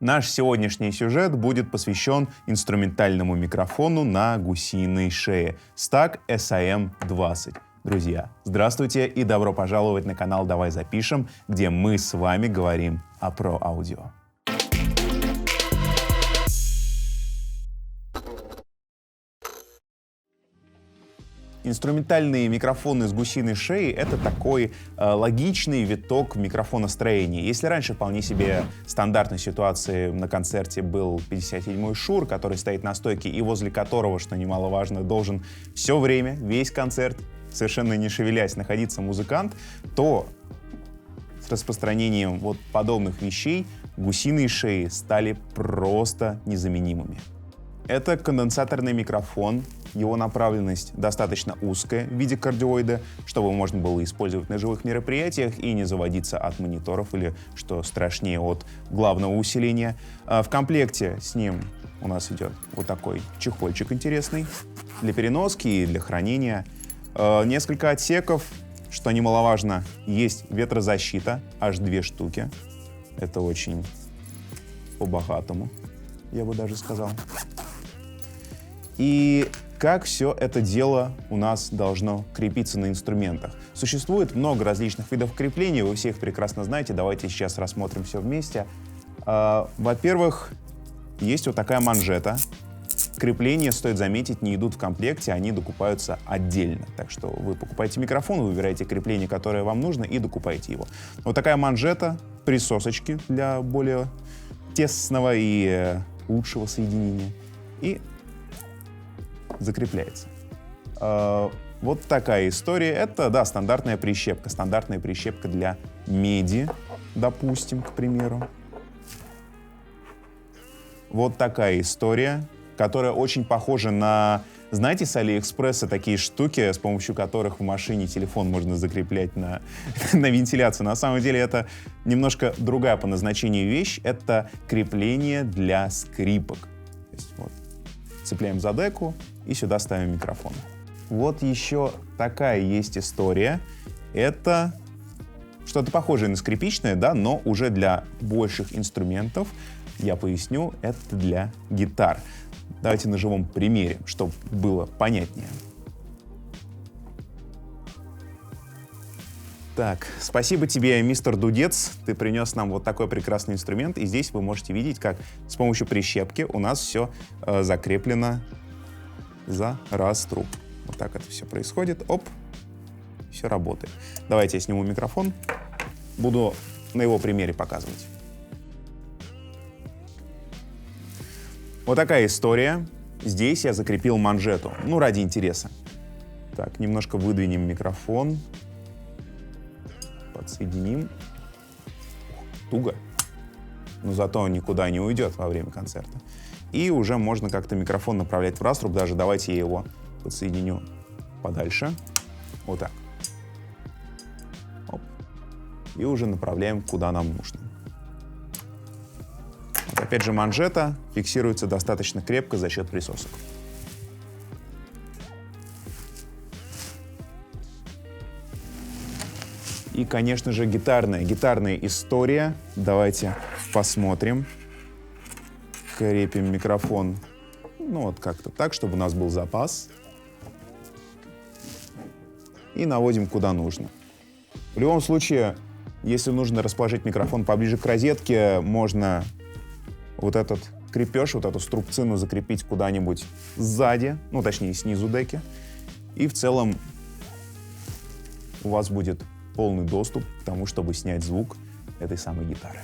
Наш сегодняшний сюжет будет посвящен инструментальному микрофону на гусиной шее Stag SAM-20. Друзья, здравствуйте и добро пожаловать на канал «Давай запишем», где мы с вами говорим о про-аудио. Инструментальные микрофоны с гусиной шеей — это такой логичный виток в микрофоностроении. Если раньше вполне себе стандартной ситуацией на концерте был 57-й Шур, который стоит на стойке и возле которого, что немаловажно, должен все время, весь концерт, совершенно не шевелясь, находиться музыкант, то с распространением вот подобных вещей гусиные шеи стали просто незаменимыми. Это конденсаторный микрофон. Его направленность достаточно узкая в виде кардиоида, чтобы можно было использовать на живых мероприятиях и не заводиться от мониторов или, что страшнее, от главного усиления. В комплекте с ним у нас идет вот такой чехольчик интересный для переноски и для хранения. Несколько отсеков, что немаловажно, есть ветрозащита, аж 2 штуки. Это очень по-богатому, я бы даже сказал. И как все это дело у нас должно крепиться на инструментах? Существует много различных видов крепления, вы все их прекрасно знаете, давайте сейчас рассмотрим все вместе. Во-первых, есть вот такая манжета. Крепления, стоит заметить, не идут в комплекте, они докупаются отдельно. Так что вы покупаете микрофон, выбираете крепление, которое вам нужно, и докупаете его. Вот такая манжета, присосочки для более тесного и лучшего соединения. И закрепляется. Вот такая история. Это, да, стандартная прищепка для меди, допустим, к примеру. Вот такая история, которая очень похожа на, знаете, с Алиэкспресса такие штуки, с помощью которых в машине телефон можно закреплять на вентиляцию. На самом деле это немножко другая по назначению вещь. Это крепление для скрипок. То есть, вот, цепляем за деку и сюда ставим микрофон. Вот еще такая есть история. Это что-то похожее на скрипичное, да, но уже для больших инструментов. Я поясню, это для гитар. Давайте на живом примере, чтобы было понятнее. Так, спасибо тебе, мистер Дудец. Ты принес нам вот такой прекрасный инструмент. И здесь вы можете видеть, как с помощью прищепки у нас все закреплено за раструб. Вот так это все происходит. Оп, все работает. Давайте я сниму микрофон. Буду на его примере показывать. Вот такая история. Здесь я закрепил манжету. Ну, ради интереса. Так, немножко выдвинем микрофон. Подсоединим. Туго. Но зато он никуда не уйдет во время концерта. И уже можно как-то микрофон направлять в раструб. Даже давайте я его подсоединю подальше. Вот так. Оп. И уже направляем, куда нам нужно. Вот опять же, манжета фиксируется достаточно крепко за счет присосок. И, конечно же, гитарная история. Давайте посмотрим. Крепим микрофон, ну вот как-то так, чтобы у нас был запас. И наводим куда нужно. В любом случае, если нужно расположить микрофон поближе к розетке, можно вот этот крепеж, вот эту струбцину закрепить куда-нибудь сзади, ну точнее снизу деки. И в целом у вас будет полный доступ к тому, чтобы снять звук этой самой гитары.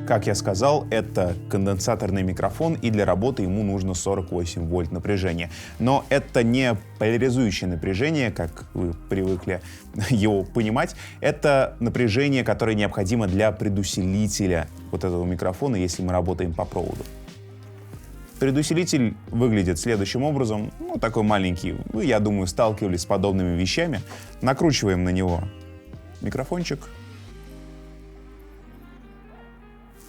Как я сказал, это конденсаторный микрофон, и для работы ему нужно 48 вольт напряжения. Но это не поляризующее напряжение, как вы привыкли его понимать. Это напряжение, которое необходимо для предусилителя вот этого микрофона, если мы работаем по проводу. Предусилитель выглядит следующим образом. Ну, такой маленький. Вы, я думаю, сталкивались с подобными вещами. Накручиваем на него микрофончик.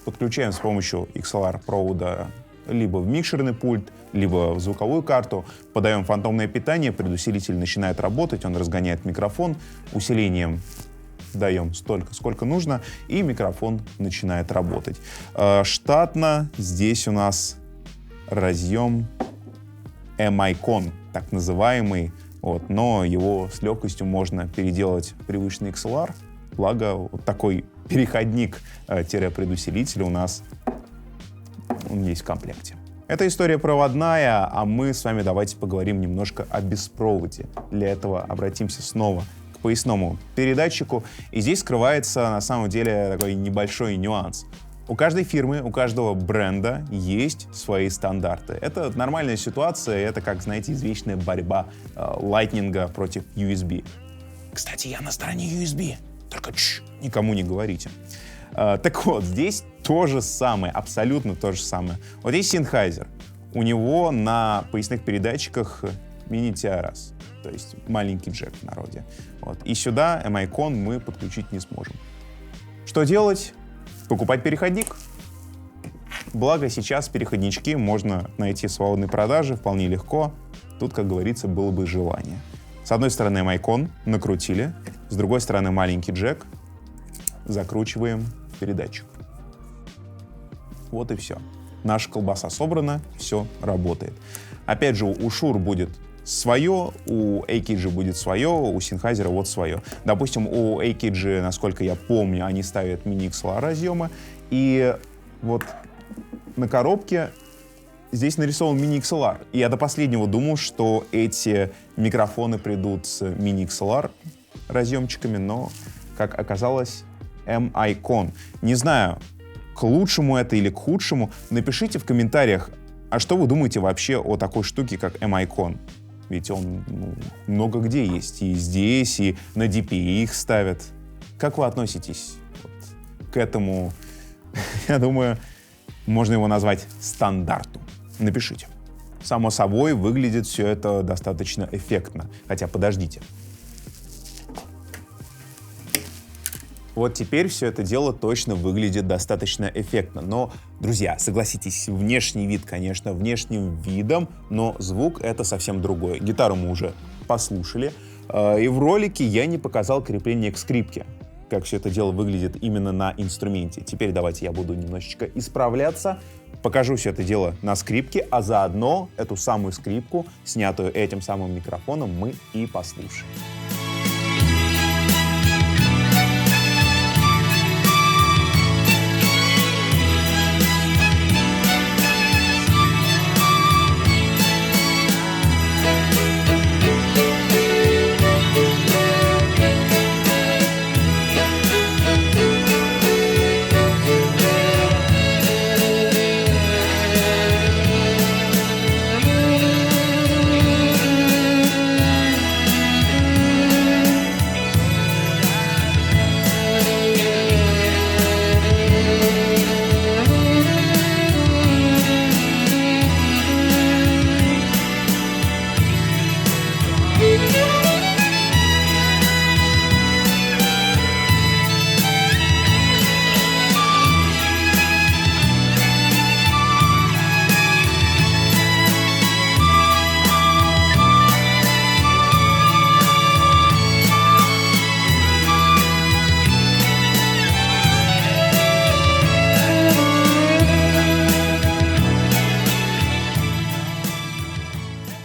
Подключаем с помощью XLR-провода либо в микшерный пульт, либо в звуковую карту. Подаем фантомное питание, предусилитель начинает работать, он разгоняет микрофон. Усилением даем столько, сколько нужно, и микрофон начинает работать. Штатно здесь у нас разъем MICON, так называемый, но его с легкостью можно переделать в привычный XLR, благо вот такой переходник-предусилитель у нас он есть в комплекте. Эта история проводная, а мы с вами давайте поговорим немножко о беспроводе. Для этого обратимся снова к поясному передатчику, и здесь скрывается на самом деле такой небольшой нюанс. У каждой фирмы, у каждого бренда есть свои стандарты. Это нормальная ситуация, это, как, знаете, извечная борьба Lightning против USB. Кстати, я на стороне USB, только никому не говорите. Так вот, здесь то же самое, абсолютно то же самое. Вот есть Sennheiser, у него на поясных передатчиках мини-TRS, то есть маленький джек в народе. И сюда MICON мы подключить не сможем. Что делать? Покупать переходник. Благо сейчас переходнички можно найти в свободной продаже вполне легко. Тут, как говорится, было бы желание. С одной стороны MICON накрутили, с другой стороны маленький джек, закручиваем передатчик. Вот и все. Наша колбаса собрана, все работает. Опять же, у Shure будет свое, у AKG будет свое, у Sennheiser вот свое. Допустим, у AKG, насколько я помню, они ставят мини-XLR разъемы, и вот на коробке здесь нарисован мини-XLR. И я до последнего думал, что эти микрофоны придут с мини-XLR разъемчиками, но, как оказалось, MICON. Не знаю, к лучшему это или к худшему. Напишите в комментариях, а что вы думаете вообще о такой штуке, как MICON? Ведь он много где есть. И здесь, и на DPI их ставят. Как вы относитесь к этому, я думаю, можно его назвать стандарту? Напишите. Само собой, выглядит все это достаточно эффектно. Хотя, подождите. Вот теперь все это дело точно выглядит достаточно эффектно. Но, друзья, согласитесь, внешний вид, конечно, внешним видом, но звук — это совсем другое. Гитару мы уже послушали, и в ролике я не показал крепление к скрипке, как все это дело выглядит именно на инструменте. Теперь давайте я буду немножечко исправляться, покажу все это дело на скрипке, а заодно эту самую скрипку, снятую этим самым микрофоном, мы и послушаем.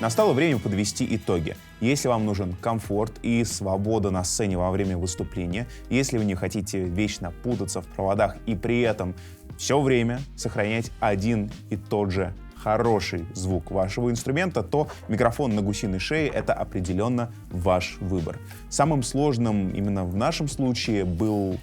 Настало время подвести итоги. Если вам нужен комфорт и свобода на сцене во время выступления, если вы не хотите вечно путаться в проводах и при этом все время сохранять один и тот же хороший звук вашего инструмента, то микрофон на гусиной шее — это определенно ваш выбор. Самым сложным именно в нашем случае был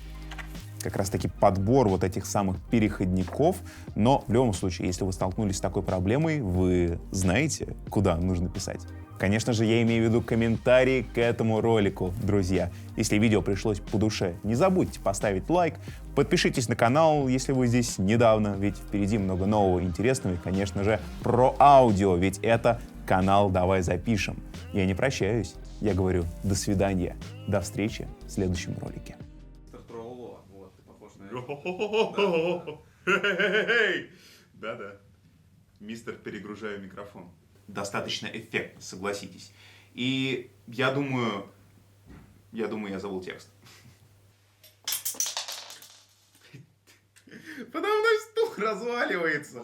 как раз-таки подбор вот этих самых переходников. Но в любом случае, если вы столкнулись с такой проблемой, вы знаете, куда нужно писать. Конечно же, я имею в виду комментарии к этому ролику, друзья. Если видео пришлось по душе, не забудьте поставить лайк, подпишитесь на канал, если вы здесь недавно, ведь впереди много нового интересного и, конечно же, про аудио, ведь это канал «Давай запишем». Я не прощаюсь, я говорю до свидания, до встречи в следующем ролике. Вот, ты похож на это. Да-да. Мистер, перегружаю микрофон. Достаточно эффектно, согласитесь. И я думаю, я забыл текст. Подо мной стул разваливается.